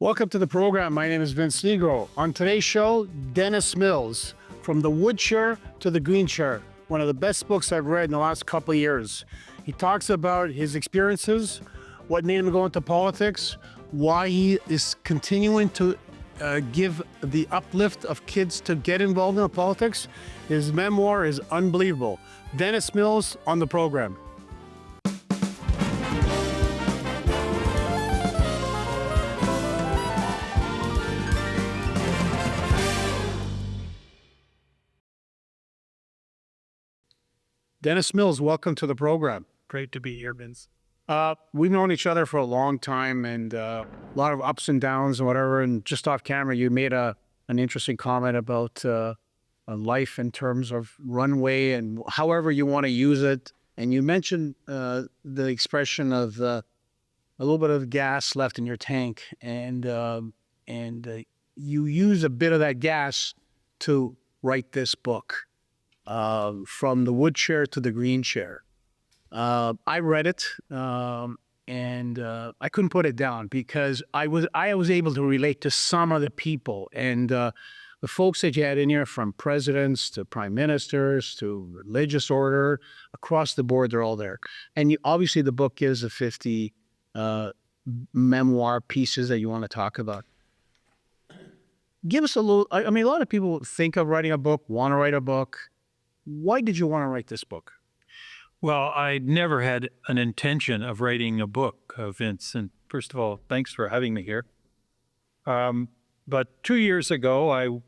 Welcome to the program. My name is Vince S01E03. On today's show, Dennis Mills, From the Wood Chair to the Green Chair, one of the best books I've read in the last couple of years. He talks about his experiences, what made him go into politics, why he is continuing to give the uplift of kids to get involved in politics. His memoir is unbelievable. Dennis Mills on the program. Dennis Mills, welcome to the program. Great to be here, Vince. We've known each other for a long time and a lot of ups and downs and whatever. And just off camera, you made an interesting comment about life in terms of runway and however you want to use it. And you mentioned the expression of a little bit of gas left in your tank, and you use a bit of that gas to write this book. From the wood chair to the green chair. I read it and I couldn't put it down because I was able to relate to some of the people and the folks that you had in here, from presidents to prime ministers to religious order, across the board, they're all there. And obviously the book gives the 50 memoir pieces that you want to talk about. Give us a little, I mean, a lot of people think of writing a book, want to write a book. Why did you want to write this book? Well, I never had an intention of writing a book, Vince. And first of all, thanks for having me here. But 2 years ago, I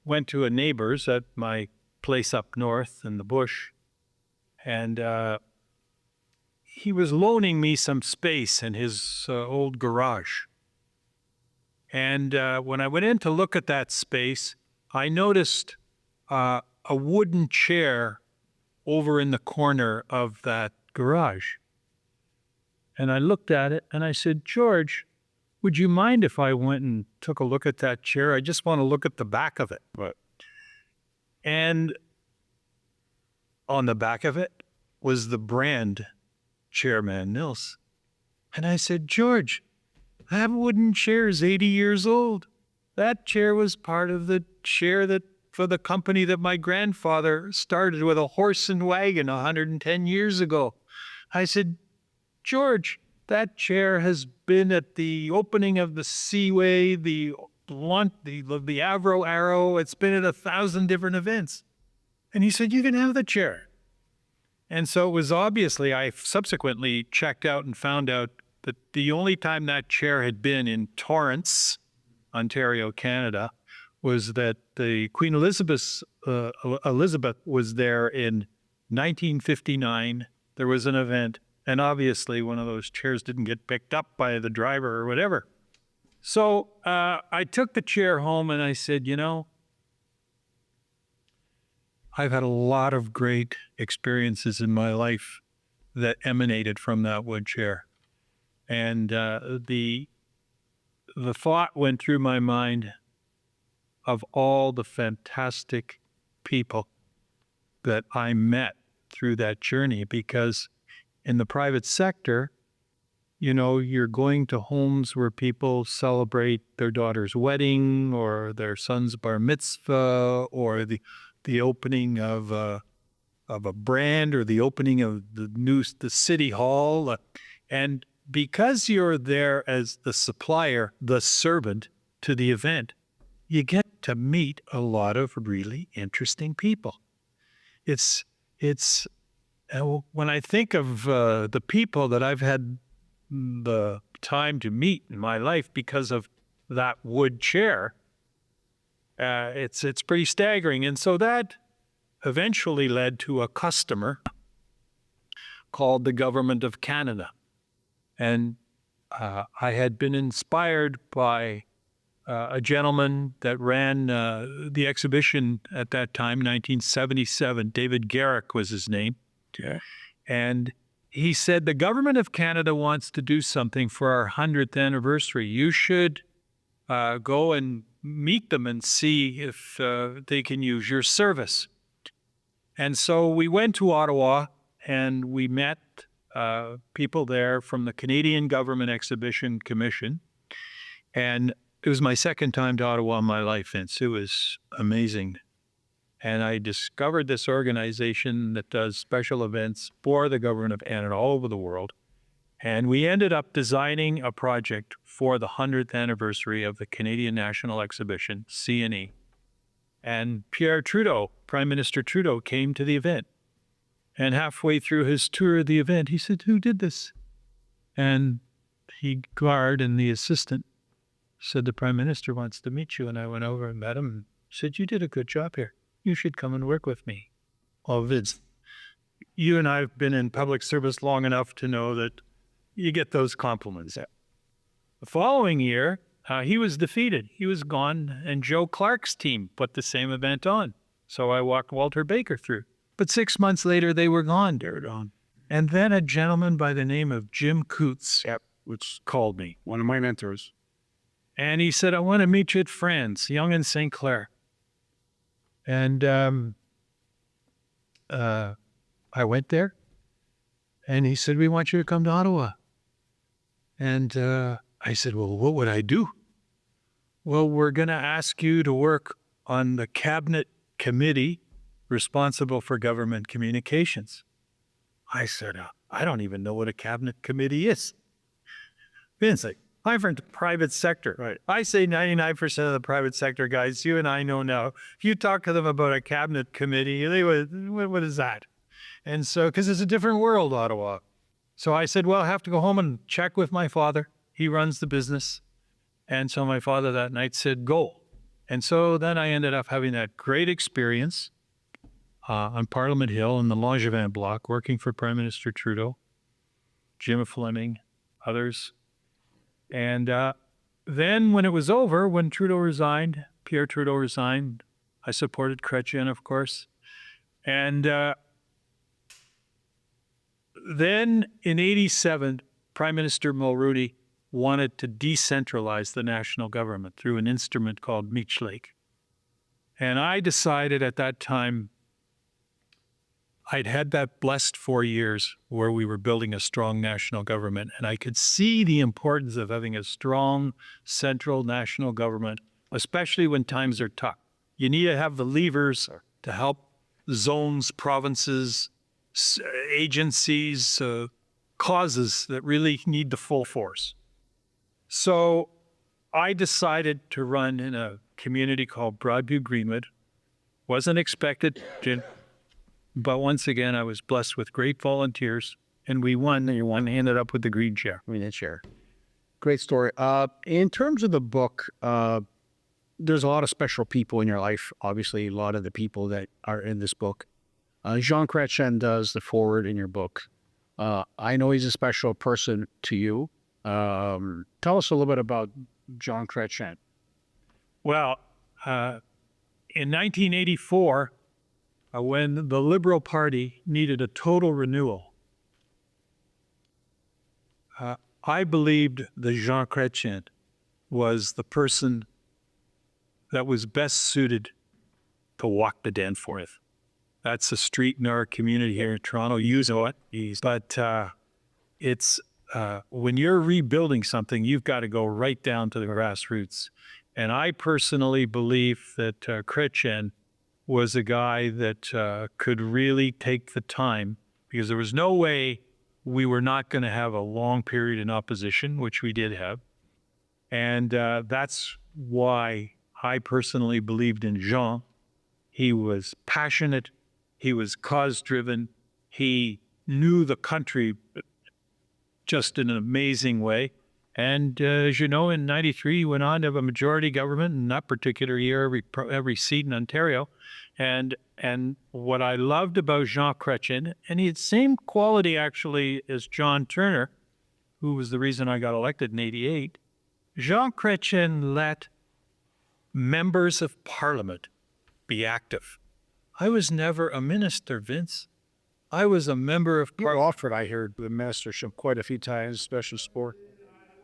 went to a neighbor's at my place up north in the bush. And he was loaning me some space in his old garage. And when I went in to look at that space, I noticed a wooden chair over in the corner of that garage. And I looked at it and I said, George, would you mind if I went and took a look at that chair? I just want to look at the back of it. Right. And on the back of it was the brand Chairman Mills. And I said, George, that wooden chair is 80 years old. That chair was part of the chair that for the company that my grandfather started with a horse and wagon 110 years ago. I said, George, that chair has been at the opening of the Seaway, the Blunt, the Avro Arrow. It's been at 1,000 different events. And he said, you can have the chair. And so it was obviously, I subsequently checked out and found out that the only time that chair had been in Torrance, Ontario, Canada, was that the Queen Elizabeth was there in 1959. There was an event, and obviously one of those chairs didn't get picked up by the driver or whatever. So I took the chair home and I said, you know, I've had a lot of great experiences in my life that emanated from that wood chair. And the thought went through my mind of all the fantastic people that I met through that journey, because in the private sector, you know, you're going to homes where people celebrate their daughter's wedding or their son's bar mitzvah or the opening of a brand or the opening of the city hall. And because you're there as the supplier, the servant to the event, you get to meet a lot of really interesting people. It's when I think of the people that I've had the time to meet in my life because of that wood chair, it's pretty staggering. And so that eventually led to a customer called the Government of Canada. And I had been inspired by a gentleman that ran the exhibition at that time, 1977. David Garrick was his name. Okay. And he said, the Government of Canada wants to do something for our 100th anniversary. You should go and meet them and see if they can use your service. And so we went to Ottawa and we met people there from the Canadian Government Exhibition Commission. And it was my second time to Ottawa in my life, Vince. It was amazing. And I discovered this organization that does special events for the government of Canada all over the world. And we ended up designing a project for the 100th anniversary of the Canadian National Exhibition, CNE. And Pierre Trudeau, Prime Minister Trudeau, came to the event. And halfway through his tour of the event, he said, "Who did this?" And he guard and the assistant said, "The Prime Minister wants to meet you." And I went over and met him and said, "You did a good job here. You should come and work with me." Well, Vince, you and I have been in public service long enough to know that you get those compliments. The following year, he was defeated. He was gone, and Joe Clark's team put the same event on. So I walked Walter Baker through. But 6 months later, they were gone. They were gone. And then a gentleman by the name of Jim Coutts, which called me, One of my mentors. and he said, "I want to meet you at France, Yonge and St. Clair." And I went there, and he said, "We want you to come to Ottawa." And I said, "Well, what would I do?" "Well, we're going to ask you to work on the cabinet committee responsible for government communications." I said, "I don't even know what a cabinet committee is." Vince, I'm from the private sector. Right. I say 99% of the private sector guys, you and I know now, if you talk to them about a cabinet committee, they would, what is that? And so, because it's a different world, Ottawa. So I said, well, I have to go home and check with my father. He runs the business. And so my father that night said, "Go." And so then I ended up having that great experience on Parliament Hill in the Langevin block, working for Prime Minister Trudeau, Jim Fleming, others. And then when it was over, when Trudeau resigned, Pierre Trudeau resigned, I supported Chrétien, of course. And then in 87, Prime Minister Mulroney wanted to decentralize the national government through an instrument called Meech Lake. And I decided at that time, I'd had that blessed 4 years where we were building a strong national government, and I could see the importance of having a strong central national government, especially when times are tough. You need to have the levers to help zones, provinces, agencies, causes that really need the full force. So I decided to run in a community called Broadview Greenwood. Wasn't expected to. But once again, I was blessed with great volunteers, and we won. And one ended up with the green chair. Green chair. Great story. In terms of the book, there's a lot of special people in your life. Obviously, a lot of the people that are in this book. Jean Chrétien does the foreword in your book. I know he's a special person to you. Tell us a little bit about Jean Chrétien. Well, in 1984, when the Liberal Party needed a total renewal, I believed that Jean Chrétien was the person that was best suited to walk the Danforth. That's a street in our community here in Toronto. You know it. But it's when you're rebuilding something, you've got to go right down to the grassroots. And I personally believe that Chrétien was a guy that could really take the time, because there was no way we were not going to have a long period in opposition, which we did have. And that's why I personally believed in Jean. He was passionate. He was cause-driven. He knew the country just in an amazing way. And as you know, in 93, he went on to have a majority government in that particular year, every seat in Ontario. And what I loved about Jean Chrétien, and he had the same quality actually as John Turner, who was the reason I got elected in 88, Jean Chrétien let members of Parliament be active. I was never a minister, Vince. I was a member of You were offered, I heard, the mastership quite a few times, special sport.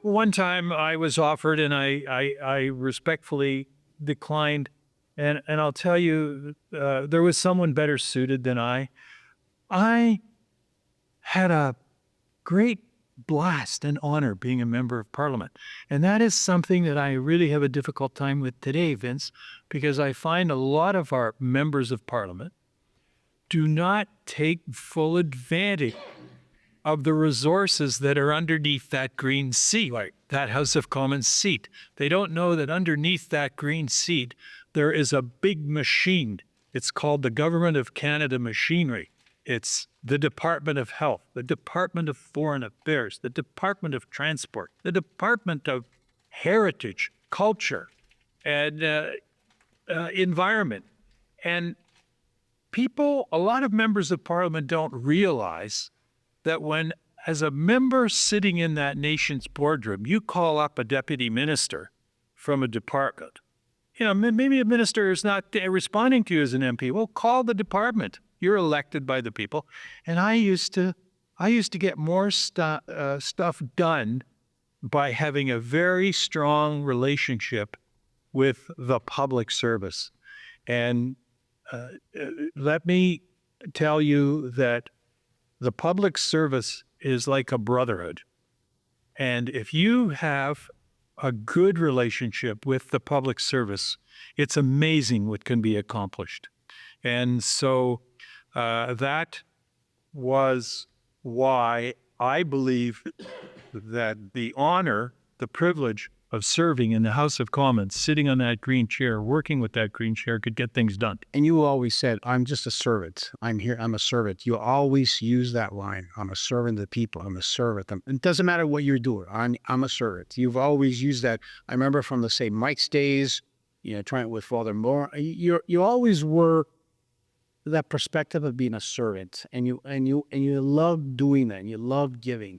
One time I was offered, and I respectfully declined. And I'll tell you, there was someone better suited than I. I had a great blast and honor being a member of Parliament. And that is something that I really have a difficult time with today, Vince, because I find a lot of our members of Parliament do not take full advantage of the resources that are underneath that green seat, that House of Commons seat. They don't know that underneath that green seat, there is a big machine. It's called the Government of Canada machinery. It's the Department of Health, the Department of Foreign Affairs, the Department of Transport, the Department of Heritage, Culture, and Environment. And people, a lot of members of Parliament don't realize that when, as a member sitting in that nation's boardroom, you call up a deputy minister from a department, maybe a minister is not responding to you as an MP. Well, call the department. You're elected by the people. And I used to get more stuff done by having a very strong relationship with the public service. And let me tell you that the public service is like a brotherhood. And if you have a good relationship with the public service, it's amazing what can be accomplished. And so that was why I believe that the honor, the privilege of serving in the House of Commons, sitting on that green chair, working with that green chair, could get things done. And you always said, I'm just a servant. I'm here. I'm a servant. You always use that line. I'm a servant of the people. I'm a servant. It doesn't matter what you're doing. I'm a servant. You've always used that. I remember from the, say, Mike's days, trying with Father Moore, you always were that perspective of being a servant, and you love doing that. And you love giving.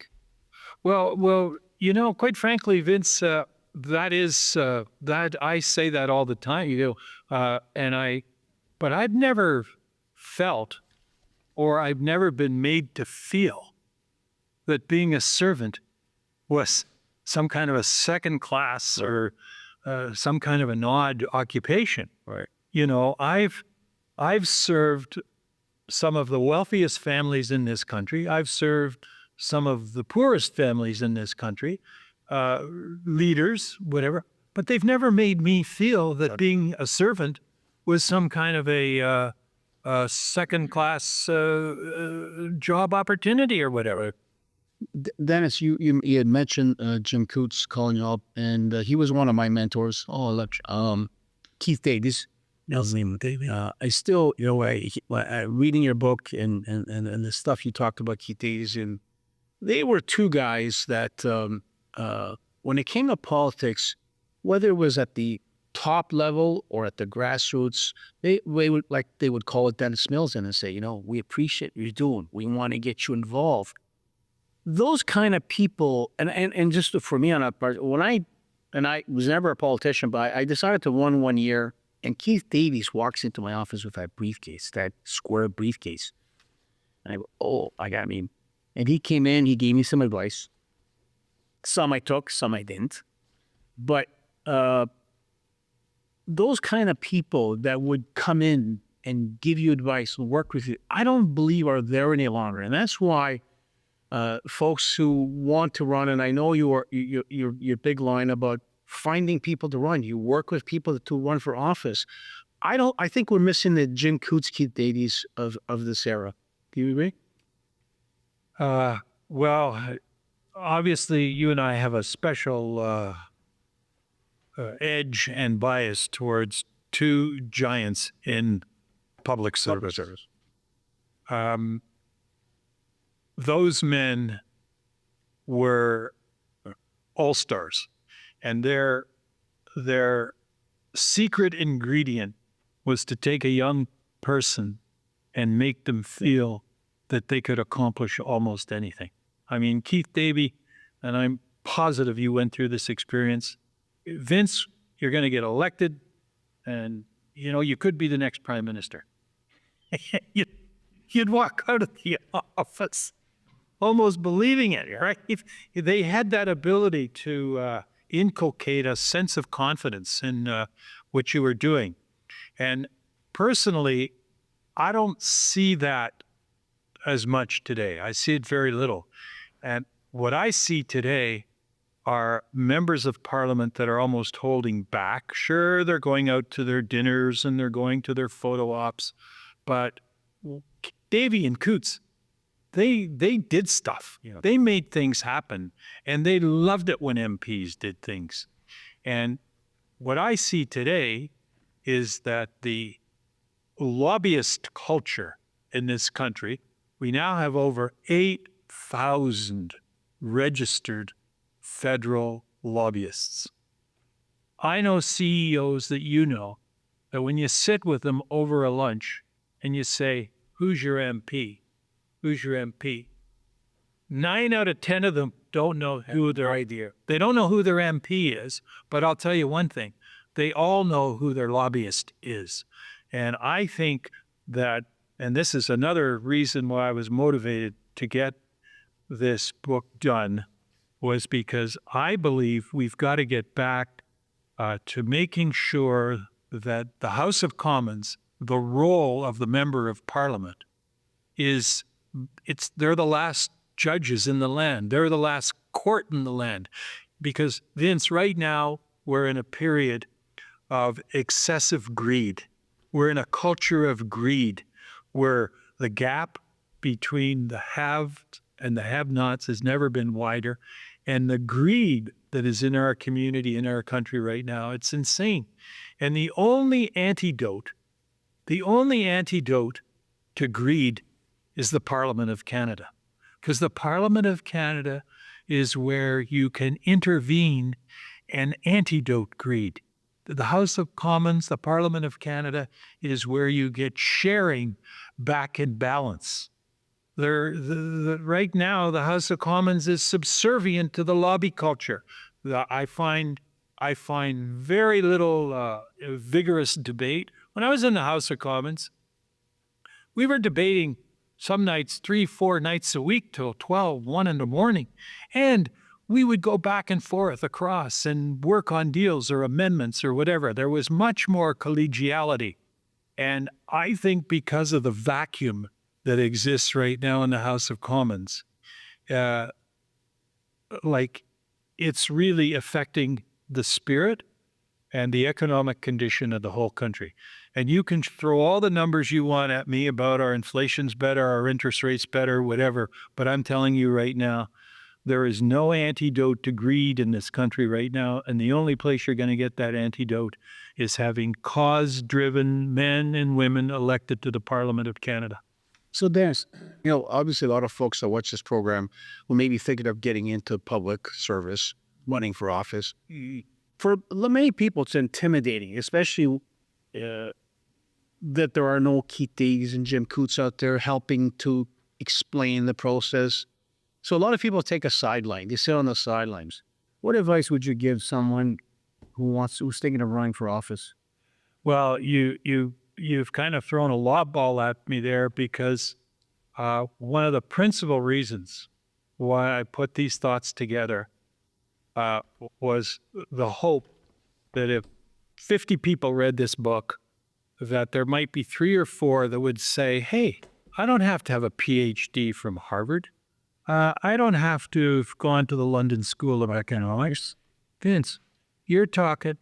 Well, quite frankly, Vince, that is that I say that all the time, but I've never felt, or I've never been made to feel, that being a servant was some kind of a second class or some kind of an odd occupation. Right. I've served some of the wealthiest families in this country. I've served some of the poorest families in this country. Leaders, whatever, but they've never made me feel that being a servant was some kind of a second-class job opportunity or whatever. Dennis, you had mentioned Jim Coutts calling you up, and he was one of my mentors. Keith Davies. I still, reading your book and the stuff you talked about Keith Davies, and they were two guys that. When it came to politics, whether it was at the top level or at the grassroots, they would call it Dennis Mills in and say, we appreciate what you're doing. We want to get you involved. Those kind of people, and just for me on that part, I was never a politician, but I decided to run one year, and Keith Davies walks into my office with that briefcase, that square briefcase. And I go, and he came in, he gave me some advice. Some I took, some I didn't. But those kind of people that would come in and give you advice and work with you, I don't believe are there any longer. And that's why folks who want to run, and I know your big line about finding people to run, you work with people to run for office. I think we're missing the Jim Coutts, Keith Davies of this era. Do you agree? Well, obviously, you and I have a special edge and bias towards two giants in public service. Those men were all-stars, and their secret ingredient was to take a young person and make them feel that they could accomplish almost anything. I mean, Keith Davey, and I'm positive you went through this experience. Vince, you're going to get elected, and, you could be the next prime minister. You'd walk out of the office almost believing it, right? If they had that ability to inculcate a sense of confidence in what you were doing. And personally, I don't see that as much today. I see it very little. And what I see today are members of parliament that are almost holding back. Sure, they're going out to their dinners and they're going to their photo ops, but Davey and Coutts, they did stuff. Yeah. They made things happen, and they loved it when MPs did things. And what I see today is that the lobbyist culture in this country, we now have over 8,000 registered federal lobbyists. I know CEOs that you know that when you sit with them over a lunch and you say, who's your MP? Who's your MP? 9 out of 10 of them don't know who their idea. They don't know who their MP is, but I'll tell you one thing. They all know who their lobbyist is. And I think that, and this is another reason why I was motivated to get this book done, was because I believe we've got to get back to making sure that the House of Commons, the role of the member of Parliament, they're the last judges in the land. They're the last court in the land. Because, Vince, right now we're in a period of excessive greed. We're in a culture of greed where the gap between the haves and the have-nots has never been wider. And the greed that is in our community, in our country right now, it's insane. And the only antidote to greed is the Parliament of Canada. Because the Parliament of Canada is where you can intervene and antidote greed. The House of Commons, the Parliament of Canada, is where you get sharing back in balance. Right now, the House of Commons is subservient to the lobby culture. I find very little vigorous debate. When I was in the House of Commons, we were debating some nights 3-4 nights a week till 12, 1 in the morning. And we would go back and forth across and work on deals or amendments or whatever. There was much more collegiality. And I think because of the vacuum that exists right now in the House of Commons, it's really affecting the spirit and the economic condition of the whole country. And you can throw all the numbers you want at me about our inflation's better, our interest rates better, whatever. But I'm telling you right now, there is no antidote to greed in this country right now. And the only place you're going to get that antidote is having cause-driven men and women elected to the Parliament of Canada. So Dennis, obviously a lot of folks that watch this program will maybe thinking of getting into public service, running for office. For many people, it's intimidating, especially that there are no Keith and Jim Coutts out there helping to explain the process. So a lot of people take a sideline. They sit on the sidelines. What advice would you give someone who's thinking of running for office? Well, you've kind of thrown a lob ball at me there, because one of the principal reasons why I put these thoughts together was the hope that if 50 people read this book, that there might be 3 or 4 that would say, hey, I don't have to have a PhD from Harvard. I don't have to have gone to the London School of Economics. Vince, you're talking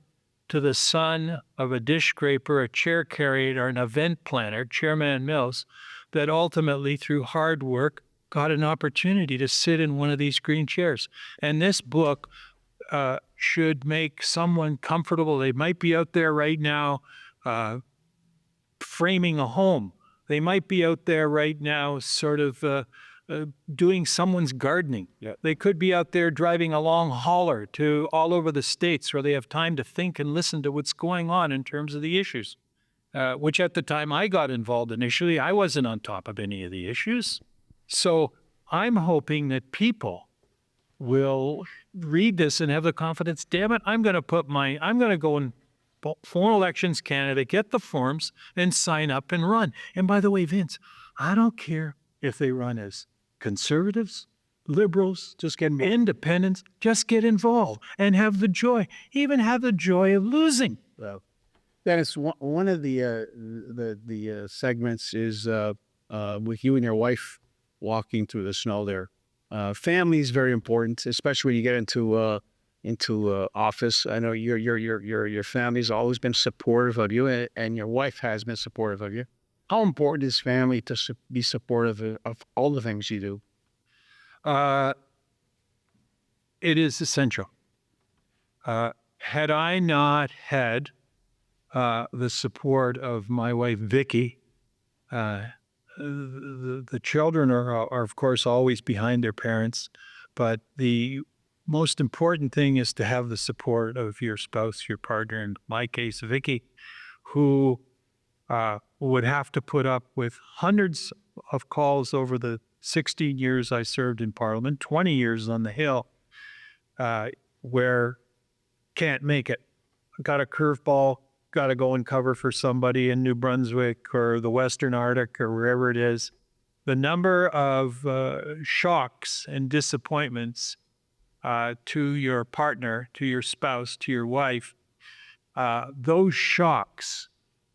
to the son of a dish scraper, a chair carrier, or an event planner, Chairman Mills, that ultimately, through hard work, got an opportunity to sit in one of these green chairs. And this book should make someone comfortable. They might be out there right now framing a home. They might be out there right now sort of doing someone's gardening. Yeah. They could be out there driving a long hauler to all over the States where they have time to think and listen to what's going on in terms of the issues, which at the time I got involved initially, I wasn't on top of any of the issues. So I'm hoping that people will read this and have the confidence, damn it, I'm going to go in Foreign Elections Canada, get the forms and sign up and run. And by the way, Vince, I don't care if they run as conservatives, liberals, just get independents, just get involved and have the joy, even have the joy of losing. Well, Dennis, one of the segments is with you and your wife walking through the snow there. Family is very important, especially when you get into office. I know your family's always been supportive of you, and your wife has been supportive of you. How important is family to be supportive of all the things you do? Uh, it is essential. Had I not had the support of my wife, Vicky, the children are, of course, always behind their parents, but the most important thing is to have the support of your spouse, your partner, in my case, Vicky, who would have to put up with hundreds of calls over the 16 years I served in Parliament, 20 years on the Hill, where can't make it. Got a curveball, got to go and cover for somebody in New Brunswick or the Western Arctic or wherever it is. The number of shocks and disappointments to your partner, to your spouse, to your wife, those shocks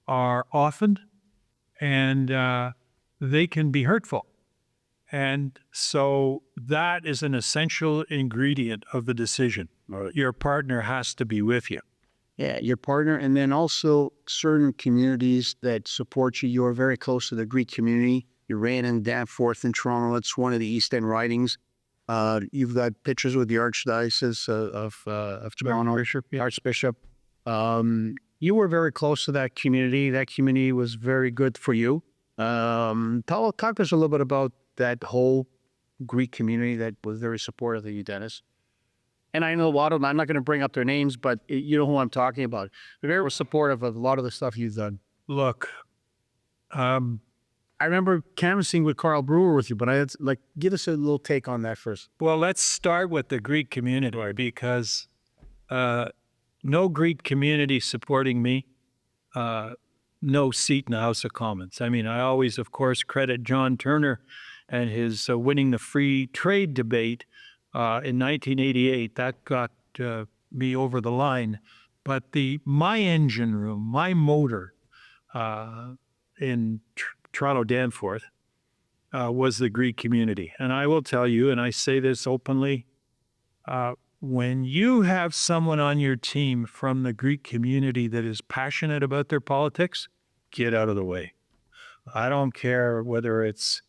are often and they can be hurtful. And so that is an essential ingredient of the decision. Right. Your partner has to be with you. Yeah, your partner, and then also certain communities that support you. You're very close to the Greek community. You ran in Danforth in Toronto. It's one of the East End ridings. You've got pictures with the Archdiocese of Toronto, Archbishop. You were very close to that community. That community was very good for you. Talk to us a little bit about that whole Greek community that was very supportive of you, Dennis. And I know a lot of them, I'm not going to bring up their names, but you know who I'm talking about. They're very supportive of a lot of the stuff you've done. Look, I remember canvassing with Carl Brewer with you, but give us a little take on that first. well, let's start with the Greek community because no Greek community supporting me, no seat in the House of Commons. I mean, I always, of course, credit John Turner and his winning the free trade debate in 1988. That got me over the line. But my engine room, my motor in Toronto Danforth was the Greek community. And I will tell you, and I say this openly, when you have someone on your team from the Greek community that is passionate about their politics, get out of the way. I don't care whether it's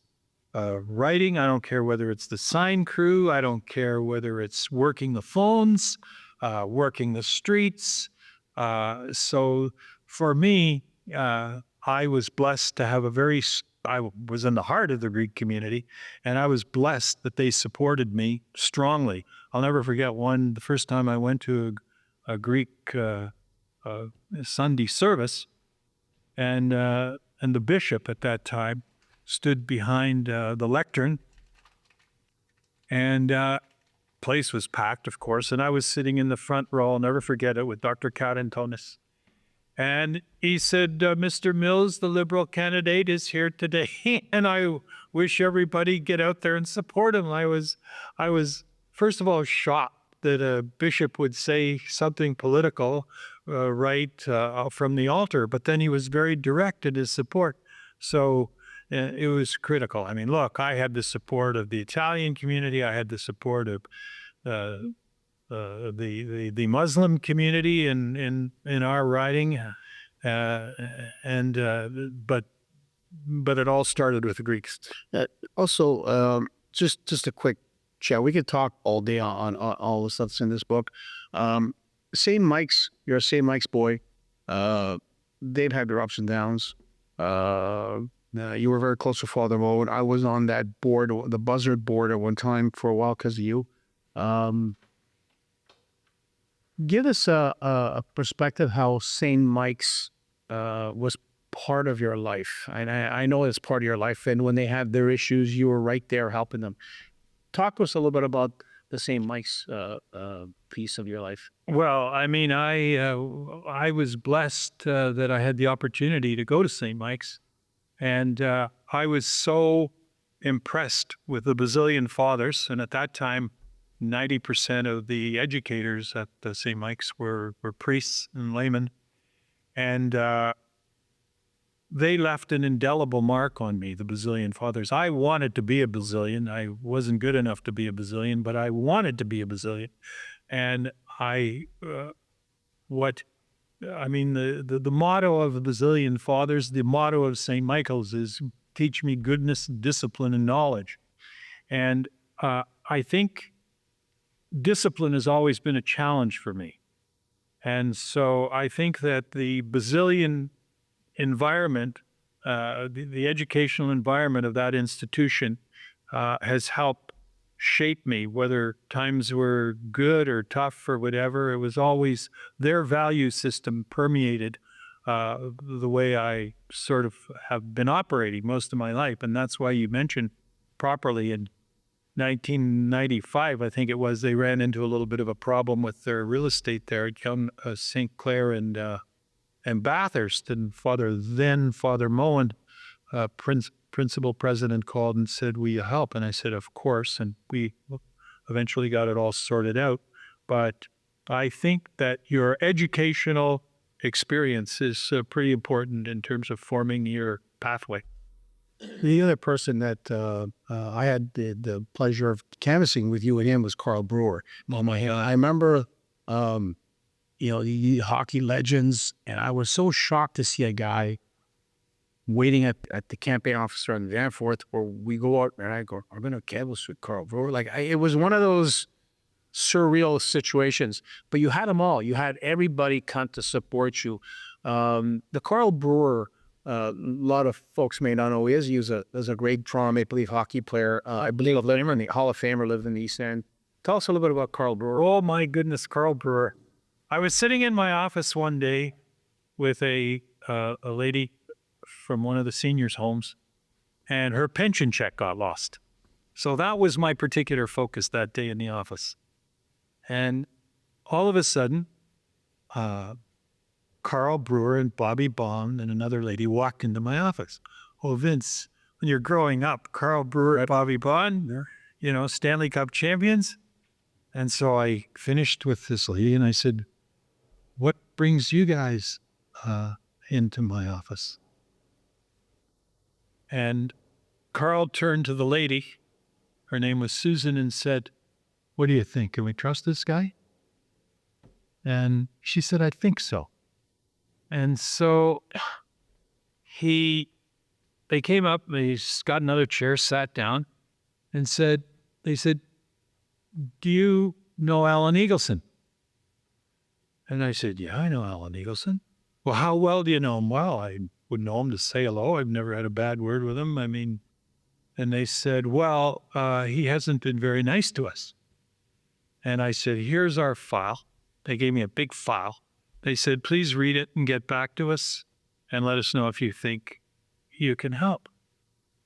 writing, I don't care whether it's the sign crew, I don't care whether it's working the phones, working the streets. So for me, I was blessed to have I was in the heart of the Greek community, and I was blessed that they supported me strongly. I'll never forget the first time I went to a Greek Sunday service, and the bishop at that time stood behind the lectern, and place was packed, of course, and I was sitting in the front row, I'll never forget it, with Dr. Coutts. And he said, Mr. Mills, the Liberal candidate, is here today, and I wish everybody get out there and support him. I was first of all shocked that a bishop would say something political from the altar, but then he was very direct in his support. So it was critical. I mean, look, I had the support of the Italian community. I had the support of the Muslim community in our riding, but it all started with the Greeks. Also, just a quick chat. We could talk all day on all the stuff that's in this book. St. Mike's, you're a St. Mike's boy. They've had their ups and downs. You were very close to Father Moe. I was on that board, the Buzzard board at one time for a while because of you. Give us a perspective how St. Mike's was part of your life. And I know it's part of your life. And when they had their issues, you were right there helping them. Talk to us a little bit about the St. Mike's piece of your life. Well, I mean, I was blessed that I had the opportunity to go to St. Mike's. And I was so impressed with the Basilian Fathers. And at that time, 90% of the educators at the St. Mike's were priests and laymen. And they left an indelible mark on me, the Bazillion Fathers. I wanted to be a Bazillion. I wasn't good enough to be a Bazillion, but I wanted to be a Bazillion. And the motto of the Bazillion Fathers, the motto of St. Michael's is teach me goodness, discipline, and knowledge. And I think discipline has always been a challenge for me. And so I think that the Bazillion environment, the educational environment of that institution has helped shape me, whether times were good or tough or whatever. It was always their value system permeated the way I sort of have been operating most of my life. And that's why you mentioned properly in 1995, I think it was, they ran into a little bit of a problem with their real estate there at St. Clair and Bathurst. And Father Moen, principal president, called and said, will you help? And I said, of course. And we eventually got it all sorted out. But I think that your educational experience is pretty important in terms of forming your pathway. The other person that I had the pleasure of canvassing with you and him was Carl Brewer. I remember, the hockey legends, and I was so shocked to see a guy waiting at the campaign officer on the Danforth, where we go out and I go, I'm going to canvass with Carl Brewer. It was one of those surreal situations, but you had them all. You had everybody come to support you. The Carl Brewer, a lot of folks may not know who he is. He was a great Toronto Maple Leaf hockey player. I believe lived in the Hall of Famer, lived in the East End. Tell us a little bit about Carl Brewer. Oh my goodness, Carl Brewer. I was sitting in my office one day with a lady from one of the seniors' homes, and her pension check got lost. So that was my particular focus that day in the office. And all of a sudden, Carl Brewer and Bobby Baum and another lady walked into my office. Oh, Vince, when you're growing up, Carl Brewer and Bobby Baum, Stanley Cup champions. And so I finished with this lady and I said, what brings you guys into my office? And Carl turned to the lady, her name was Susan, and said, what do you think? Can we trust this guy? And she said, I think so. And so they came up, they got another chair, sat down, and they said, do you know Alan Eagleson? And I said, yeah, I know Alan Eagleson. Well, how well do you know him? Well, I would know him to say hello. I've never had a bad word with him. And they said, well, he hasn't been very nice to us. And I said, here's our file. They gave me a big file. They said, please read it and get back to us and let us know if you think you can help.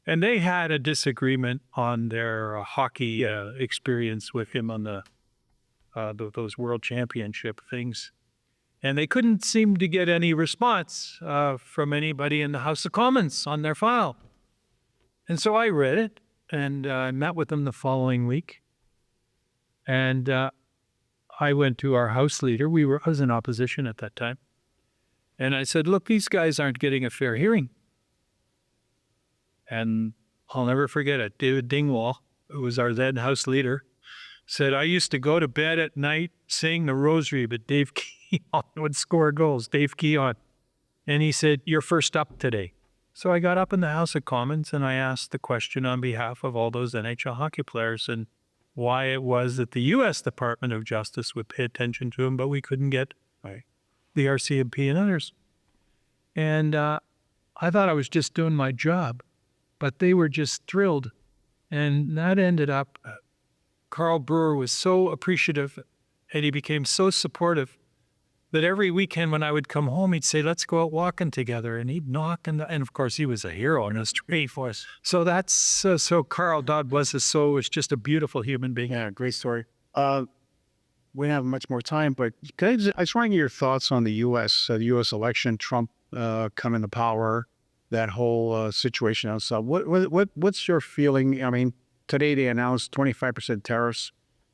And they had a disagreement on their hockey experience with him on those world championship things. And they couldn't seem to get any response from anybody in the House of Commons on their file. And so I read it, and I met with them the following week. And I went to our House leader. I was in opposition at that time. And I said, look, these guys aren't getting a fair hearing. And I'll never forget it. David Dingwall, who was our then House leader, said, I used to go to bed at night saying the rosary, but Dave Keon would score goals, Dave Keon. And he said, you're first up today. So I got up in the House of Commons and I asked the question on behalf of all those NHL hockey players and why it was that the U.S. Department of Justice would pay attention to him, but we couldn't get the RCMP and others. And I thought I was just doing my job, but they were just thrilled. And that ended up, Carl Brewer was so appreciative and he became so supportive that every weekend when I would come home, he'd say, let's go out walking together. And he'd knock. And of course, he was a hero in the street for us. So that's, so Carl Dodd was just a beautiful human being. Yeah, great story. We don't have much more time, but I just want to get your thoughts on the U.S. Election, Trump coming to power, that whole situation outside. What's your feeling? I mean, today they announced 25% tariffs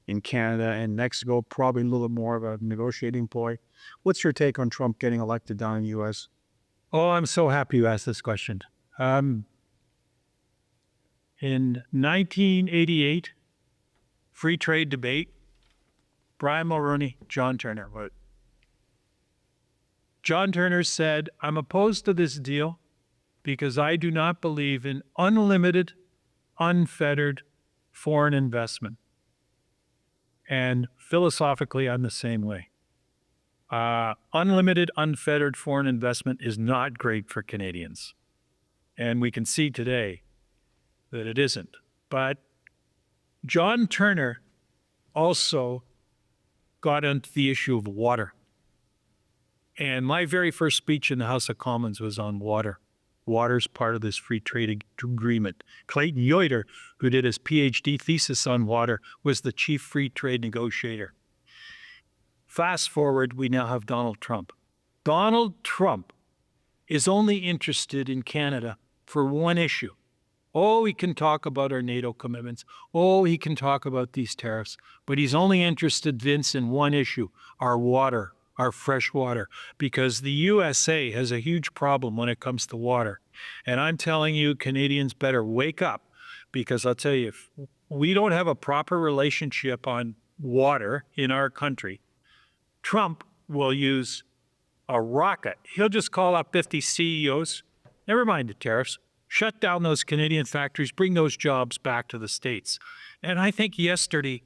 in Canada and Mexico, probably a little more of a negotiating ploy. What's your take on Trump getting elected down in the U.S.? Oh, I'm so happy you asked this question. In 1988, free trade debate, Brian Mulroney, John Turner. John Turner said, I'm opposed to this deal because I do not believe in unlimited, unfettered foreign investment. And philosophically, I'm the same way. Unlimited, unfettered foreign investment is not great for Canadians. And we can see today that it isn't. But John Turner also got into the issue of water. And my very first speech in the House of Commons was on water. Water's part of this free trade agreement. Clayton Yoder, who did his PhD thesis on water, was the chief free trade negotiator. Fast forward, we now have Donald Trump. Donald Trump is only interested in Canada for one issue. Oh, he can talk about our NATO commitments. Oh, he can talk about these tariffs. But he's only interested, Vince, in one issue, our water, our fresh water, because the USA has a huge problem when it comes to water. And I'm telling you, Canadians better wake up, because I'll tell you, if we don't have a proper relationship on water in our country, Trump will use a rocket. He'll just call up 50 CEOs, never mind the tariffs, shut down those Canadian factories, bring those jobs back to the States. And I think yesterday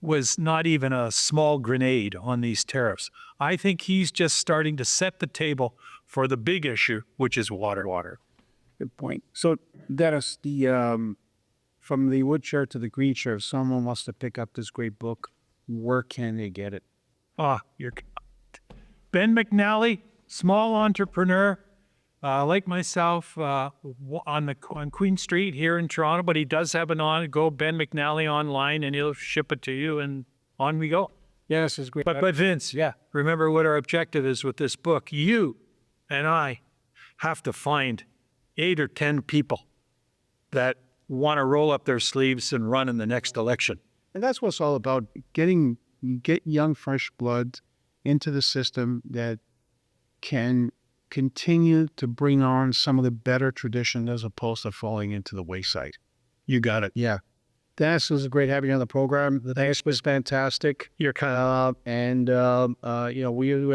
was not even a small grenade on these tariffs. I think he's just starting to set the table for the big issue, which is water. Good point. So, Dennis, from the wood chair to the green chair, if someone wants to pick up this great book, where can they get it? You're Ben McNally, small entrepreneur, like myself, on Queen Street here in Toronto, but he does have go Ben McNally online, and he'll ship it to you, and on we go. Yeah, this is great. But Vince, remember what our objective is with this book. You and I have to find 8 or 10 people that want to roll up their sleeves and run in the next election. And that's what it's all about, get young, fresh blood into the system that can continue to bring on some of the better tradition as opposed to falling into the wayside. You got it. Yeah. Dennis, it was great having you on the program. The thanks was fantastic. You're kind of, we and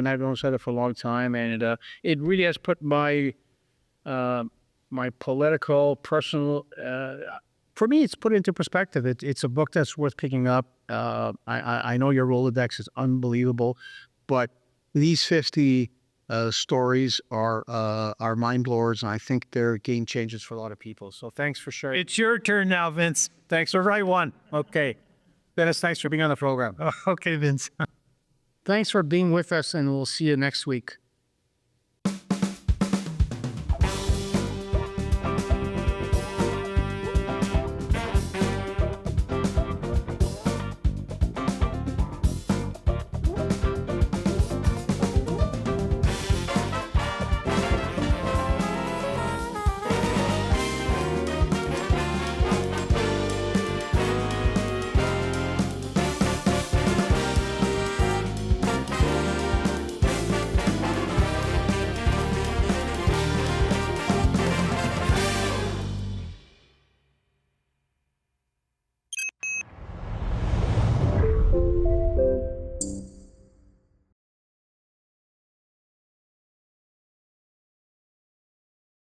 I've known each other for a long time, and it really has put my political, personal, for me, it's put into perspective. It's a book that's worth picking up. I know your Rolodex is unbelievable, but these 50 stories are mind blowers, and I think they're game changers for a lot of people. So thanks for sharing. It's your turn now, Vince. Thanks for right one. Okay. Dennis, thanks for being on the program. Okay, Vince. Thanks for being with us, and we'll see you next week.